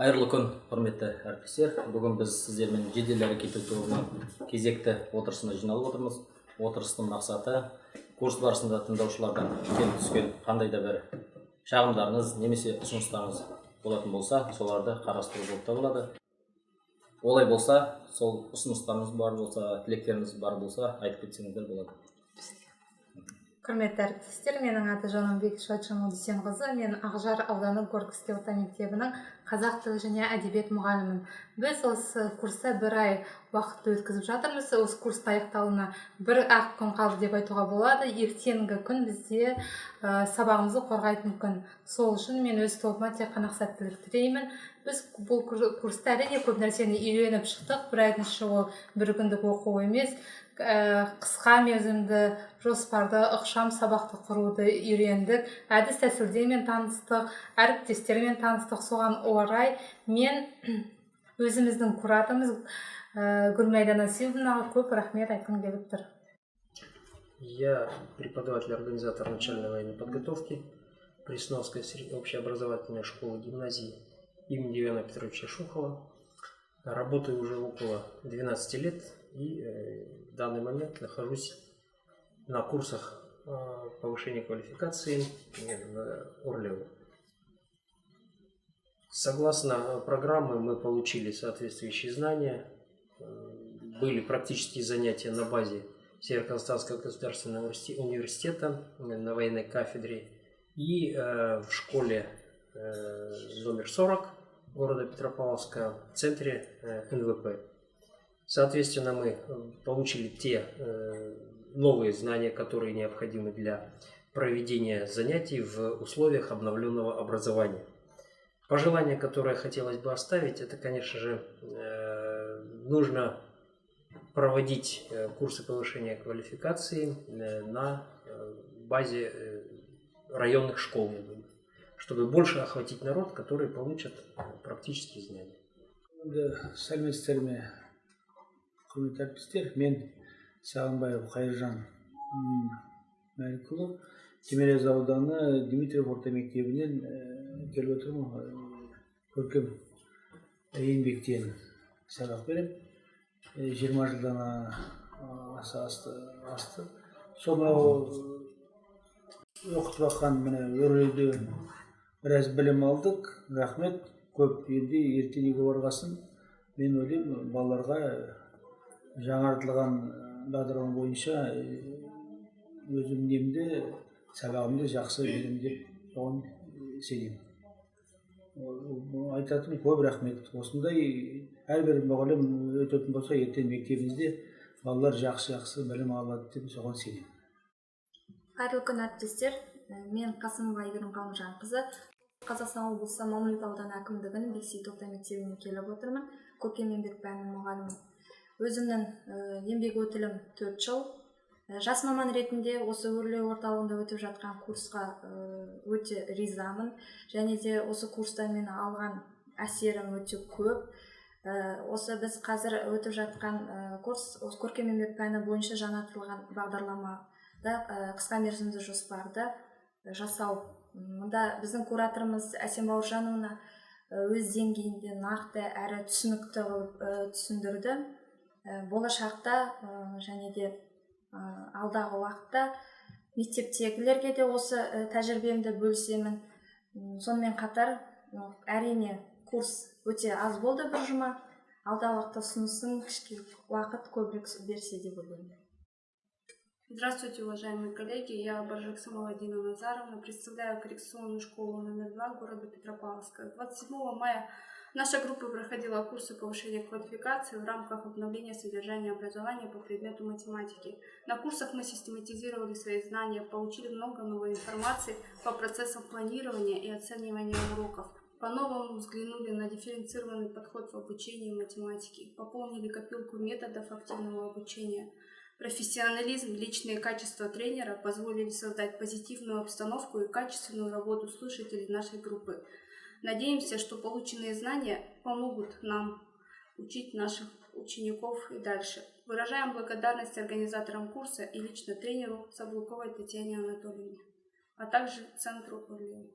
Қайырлы күн, құрметті әріптестер. Бүгін біз сіздермен жедел әрекет тобының кезекті отырысына жиналып отырмыз. Отырыстың мақсаты курс барысында тыңдаушылардан келіп түскен қандай да бір шағымдарыңыз немесе ұсыныстарыңыз болатын болса, соларды қарастыру болып табылады. Олай болса, сол ұсыныстарыңыз бар болса, тілектеріңіз бар болса, айтып кетсеңіздер болады. Құрметті әріптестер, менің аты Жанымбек Шайтжанова Дүйсенқызы, мен Ақжар ауданы Горьковский орта мектебінің қазақ тілі және әдебиет мұғалімімін. Біз осы курста бір ай уақытты өткізіп жатырмыз. Осы курстың аяқталуына бір-ақ күн қалды деп айтуға болады. Ертеңгі күн бізде сабағымызды қорғайтын күн. Сол үшін мен өз тобыма тек қана сәттілік тілеймін. Біз бұл курста әрине көп нәрсені үйреніп шықтық. Бір айдың іші ол бір күндік оқу емес, қысқа мерзімді жоспарды, ықшам сабақты құруды үйрендік, әдіс тәсілдермен таныстық, әріптестермен таныстық. Соған орай мен өзіміздің кураторымыз Гүлмайда Насибовнаға көп рахмет айтқым келіп тұр. Я преподаватель-организатор начальной военной подготовки Пресновской общеобразовательной школы-гимназии имени Ивана Петровича Шухова. Работаю уже около 12 лет и в данный момент нахожусь на курсах повышения квалификации в Орлево. Согласно программы мы получили соответствующие знания. Были практические занятия на базе Северо-Казахстанского государственного университета на военной кафедре и в школе номер 40 города Петропавловска в центре НВП. Соответственно, мы получили те новые знания, которые необходимы для проведения занятий в условиях обновленного образования. Пожелание, которое хотелось бы оставить, это, конечно же, нужно проводить курсы повышения квалификации на базе районных школ, чтобы больше охватить народ, который получит практические знания. Сәлеметсіздер ме, құрметті әріптестер, мен Сағынбаев Қайыржан Мәлікұлы, Тимирязев ауданы Дмитриев орта мектебінен келіп отырмын. Көркем еңбектен сабақ беремін. 20 жылдан асты. Сол оқытып жатқан Өрлеуде біраз білім алдық. Рахмет, көп. Енді ертеңгі барғасын мен ойлаймын, балаларға жаңартылған бағдарлама бойынша өзім немді, сабағымды жақсы беремін деп соған сенемін. Айтатын көп рахмет. Осындай әрбір мұғалім өтетін болса, ертең мектебімізде балалар жақсы білім алады деп соған сенемін. Қайырлы күн әріптестер, мен Қасымова Айгерім Қалымжанқызы, Қазақстан облысы Мамлют ауданы әкімдігінің Бексейіт орта мектебіне келіп отырмын. Көркем еңбек пәнінің мұғалімі. Өзімнің еңбек өтілім 4 жыл. Жас маман ретінде осы Өрлеу орталығында өтіп жатқан курсқа өте ризамын. Және де осы курста мені алған әсерім өте көп. Осы біз қазір өтіп жатқан курс көркем еңбек пәні бойынша жаңартылған бағдарламада қысқа мерзімді жоспарды жасау. Мұнда біздің кураторымыз Әсем Бауыржановна өз деңгейінде нақты әрі түсінікті түсіндірді. Болашақта және де алдағы уақытта мектептегілерге де осы тәжірибемді бөлісемін. Сонымен қатар әрине курс өте аз болды бір жұма. Алдағы уақытта ұсынысын кішкене уақыт көбірек берсе деп ойлаймын. Здравствуйте, уважаемые коллеги. Я Баржаксамова Дина Назаровна, представляю коррекционную школу номер 2 города Петропавловска. 27 мая наша группа проходила курсы повышения квалификации в рамках обновления содержания образования по предмету математики. На курсах мы систематизировали свои знания, получили много новой информации по процессам планирования и оценивания уроков. По-новому взглянули на дифференцированный подход в обучении математики, пополнили копилку методов активного обучения. Профессионализм, личные качества тренера позволили создать позитивную обстановку и качественную работу слушателей нашей группы. Надеемся, что полученные знания помогут нам учить наших учеников и дальше. Выражаем благодарность организаторам курса и лично тренеру Саблуковой Татьяне Анатольевне, а также Центру Орлева.